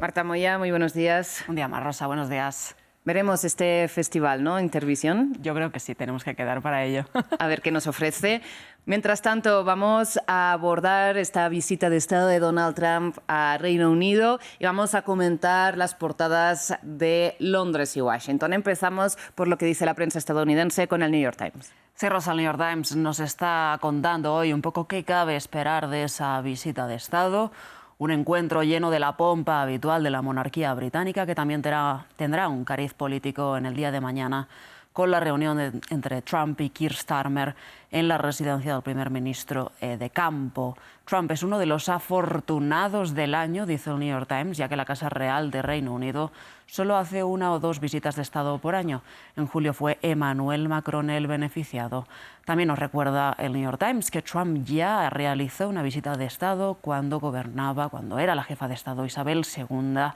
Marta Moya, muy buenos días. Un día más, Rosa, buenos días. Veremos este festival, ¿no? Intervisión. Yo creo que sí, tenemos que quedar para ello. A ver qué nos ofrece. Mientras tanto, vamos a abordar esta visita de Estado de Donald Trump a Reino Unido y vamos a comentar las portadas de Londres y Washington. Empezamos por lo que dice la prensa estadounidense con el New York Times. Sí, Rosa, el New York Times nos está contando hoy un poco qué cabe esperar de esa visita de Estado. Un encuentro lleno de la pompa habitual de la monarquía británica, que también tendrá un cariz político en el día de mañana, con la reunión entre Trump y Keir Starmer en la residencia del primer ministro de campo. Trump es uno de los afortunados del año, dice el New York Times, ya que la Casa Real de Reino Unido solo hace 1 o 2 visitas de Estado por año. En julio fue Emmanuel Macron el beneficiado. También nos recuerda el New York Times que Trump ya realizó una visita de Estado cuando era la jefa de Estado Isabel II,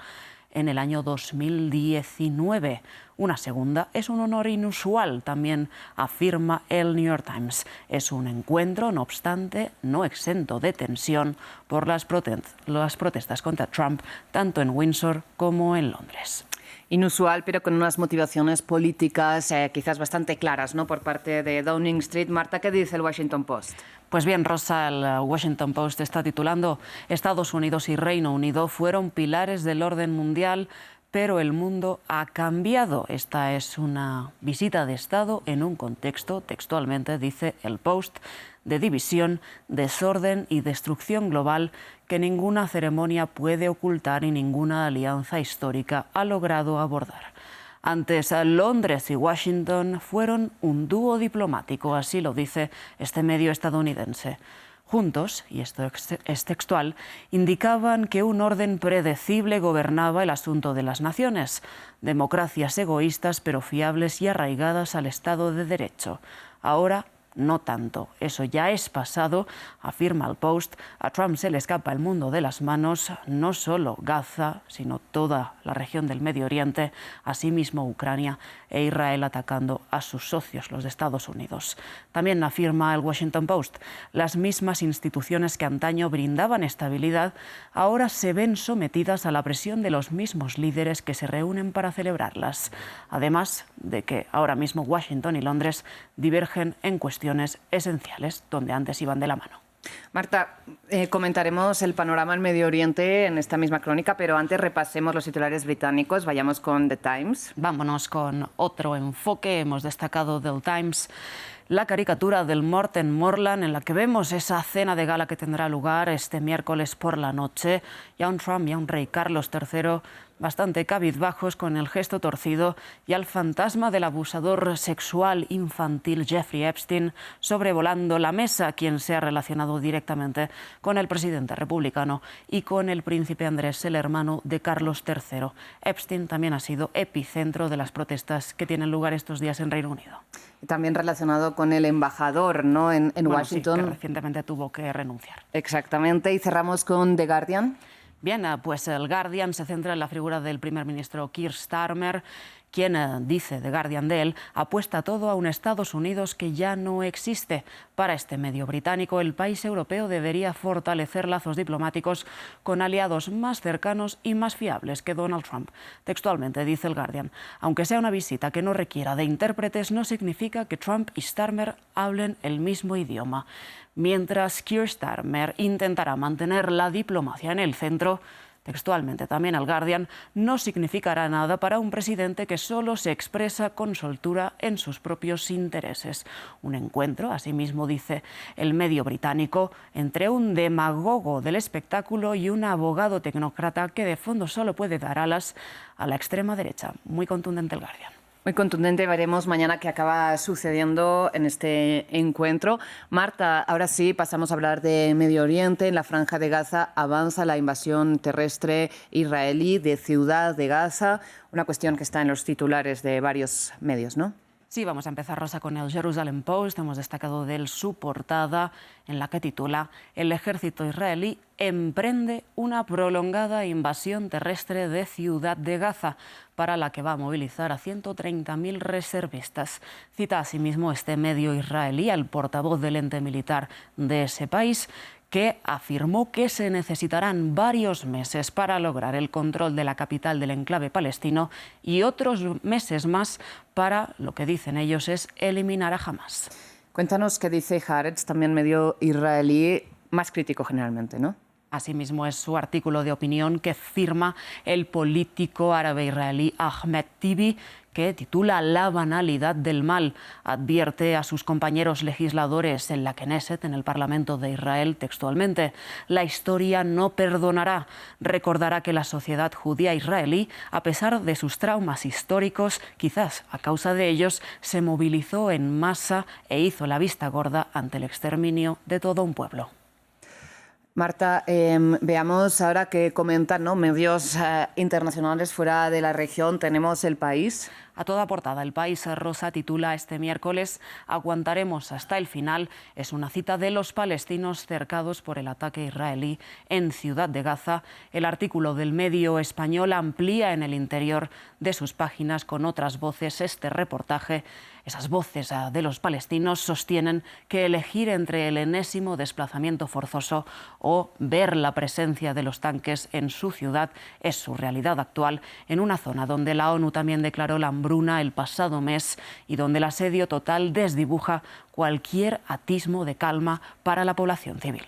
en el año 2019. Una segunda es un honor inusual, también afirma el New York Times. Es un encuentro, no obstante, no exento de tensión por las protestas contra Trump, tanto en Windsor como en Londres. Inusual, pero con unas motivaciones políticas quizás bastante claras, ¿no? Por parte de Downing Street. Marta, ¿qué dice el Washington Post? Pues bien, Rosa, el Washington Post está titulando «Estados Unidos y Reino Unido fueron pilares del orden mundial, pero el mundo ha cambiado». Esta es una visita de Estado en un contexto, textualmente dice el Post, de división, desorden y destrucción global que ninguna ceremonia puede ocultar y ninguna alianza histórica ha logrado abordar. Antes, Londres y Washington fueron un dúo diplomático, así lo dice este medio estadounidense. Juntos, y esto es textual, indicaban que un orden predecible gobernaba el asunto de las naciones, democracias egoístas pero fiables y arraigadas al Estado de Derecho. Ahora, no tanto. Eso ya es pasado, afirma el Post. A Trump se le escapa el mundo de las manos, no solo Gaza, sino toda la región del Medio Oriente, asimismo Ucrania e Israel atacando a sus socios, los de Estados Unidos. También afirma el Washington Post, las mismas instituciones que antaño brindaban estabilidad, ahora se ven sometidas a la presión de los mismos líderes que se reúnen para celebrarlas. Además de que ahora mismo Washington y Londres divergen en cuestiones esenciales, donde antes iban de la mano. Marta, comentaremos el panorama en Medio Oriente en esta misma crónica, pero antes repasemos los titulares británicos. Vayamos con The Times. Vámonos con otro enfoque. Hemos destacado del Times la caricatura del Morten Morland, en la que vemos esa cena de gala que tendrá lugar este miércoles por la noche, y a un Trump y a un rey Carlos III bastante cabizbajos, con el gesto torcido, y al fantasma del abusador sexual infantil Jeffrey Epstein sobrevolando la mesa, quien se ha relacionado directamente con el presidente republicano y con el príncipe Andrés, el hermano de Carlos III. Epstein también ha sido epicentro de las protestas que tienen lugar estos días en Reino Unido. También relacionado con el embajador, ¿no? en Washington. Sí, que recientemente tuvo que renunciar. Exactamente. Y cerramos con The Guardian. Bien, pues el Guardian se centra en la figura del primer ministro Keir Starmer, quien, dice The Guardian de él, apuesta todo a un Estados Unidos que ya no existe. Para este medio británico, el país europeo debería fortalecer lazos diplomáticos con aliados más cercanos y más fiables que Donald Trump. Textualmente dice el Guardian, aunque sea una visita que no requiera de intérpretes, no significa que Trump y Starmer hablen el mismo idioma. Mientras Keir Starmer intentará mantener la diplomacia en el centro, textualmente también al Guardian, no significará nada para un presidente que solo se expresa con soltura en sus propios intereses. Un encuentro, asimismo dice el medio británico, entre un demagogo del espectáculo y un abogado tecnócrata que de fondo solo puede dar alas a la extrema derecha. Muy contundente el Guardian. Muy contundente, veremos mañana qué acaba sucediendo en este encuentro. Marta, ahora sí pasamos a hablar de Medio Oriente. En la Franja de Gaza avanza la invasión terrestre israelí de Ciudad de Gaza, una cuestión que está en los titulares de varios medios, ¿no? Sí, vamos a empezar, Rosa, con el Jerusalem Post. Hemos destacado de él su portada, en la que titula «El ejército israelí emprende una prolongada invasión terrestre de Ciudad de Gaza», para la que va a movilizar a 130.000 reservistas. Cita asimismo este medio israelí al portavoz del ente militar de ese país, que afirmó que se necesitarán varios meses para lograr el control de la capital del enclave palestino y otros meses más para, lo que dicen ellos, es eliminar a Hamás. Cuéntanos qué dice Haaretz, también medio israelí, más crítico generalmente, ¿no? Asimismo, es su artículo de opinión que firma el político árabe-israelí Ahmed Tibi, que titula La banalidad del mal. Advierte a sus compañeros legisladores en la Knesset, en el Parlamento de Israel, textualmente: la historia no perdonará. Recordará que la sociedad judía israelí, a pesar de sus traumas históricos, quizás a causa de ellos, se movilizó en masa e hizo la vista gorda ante el exterminio de todo un pueblo. Marta, veamos ahora qué comentan, ¿no?, medios internacionales fuera de la región. Tenemos El País. A toda portada, El País, Rosa, titula este miércoles: aguantaremos hasta el final. Es una cita de los palestinos cercados por el ataque israelí en Ciudad de Gaza. El artículo del medio español amplía en el interior de sus páginas con otras voces este reportaje. Esas voces de los palestinos sostienen que elegir entre el enésimo desplazamiento forzoso o ver la presencia de los tanques en su ciudad es su realidad actual, en una zona donde la ONU también declaró la hambruna el pasado mes y donde el asedio total desdibuja cualquier atismo de calma para la población civil.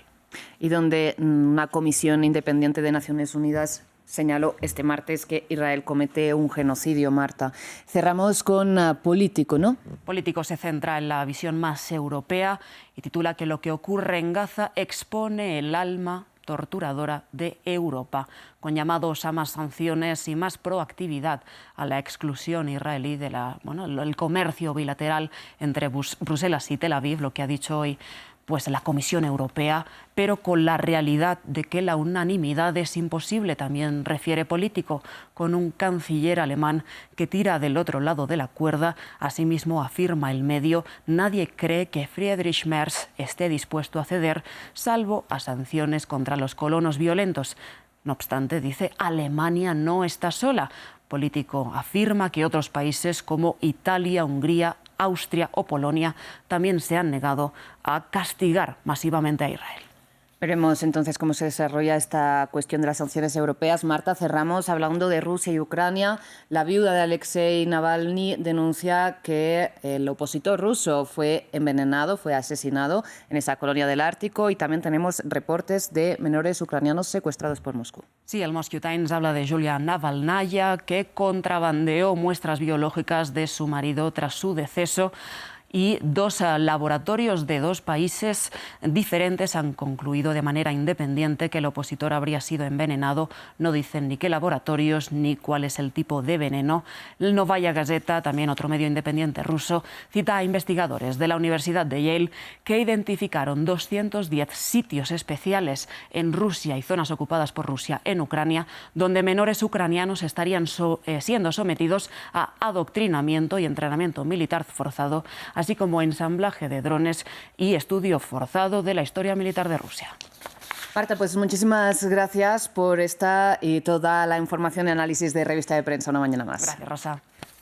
Y donde una comisión independiente de Naciones Unidas señaló este martes que Israel comete un genocidio, Marta. Cerramos con Político, ¿no? Político se centra en la visión más europea y titula que lo que ocurre en Gaza expone el alma torturadora de Europa, con llamados a más sanciones y más proactividad a la exclusión israelí de el comercio bilateral entre Bruselas y Tel Aviv, lo que ha dicho hoy pues la Comisión Europea, pero con la realidad de que la unanimidad es imposible, también refiere Político, con un canciller alemán que tira del otro lado de la cuerda. Asimismo, afirma el medio, nadie cree que Friedrich Merz esté dispuesto a ceder, salvo a sanciones contra los colonos violentos. No obstante, dice, Alemania no está sola. Político afirma que otros países como Italia, Hungría, Austria o Polonia también se han negado a castigar masivamente a Israel. Veremos entonces cómo se desarrolla esta cuestión de las sanciones europeas. Marta, cerramos hablando de Rusia y Ucrania. La viuda de Alexei Navalny denuncia que el opositor ruso fue envenenado, fue asesinado en esa colonia del Ártico, y también tenemos reportes de menores ucranianos secuestrados por Moscú. Sí, el Moscow Times habla de Yulia Navalnaya, que contrabandeó muestras biológicas de su marido tras su deceso. Y dos laboratorios de dos países diferentes han concluido de manera independiente que el opositor habría sido envenenado. No dicen ni qué laboratorios ni cuál es el tipo de veneno. El Novaya Gazeta, también otro medio independiente ruso, cita a investigadores de la Universidad de Yale que identificaron 210 sitios especiales en Rusia y zonas ocupadas por Rusia en Ucrania, donde menores ucranianos estarían siendo sometidos a adoctrinamiento y entrenamiento militar forzado, así como ensamblaje de drones y estudio forzado de la historia militar de Rusia. Marta, pues muchísimas gracias por esta y toda la información y análisis de Revista de Prensa. Una mañana más. Gracias, Rosa.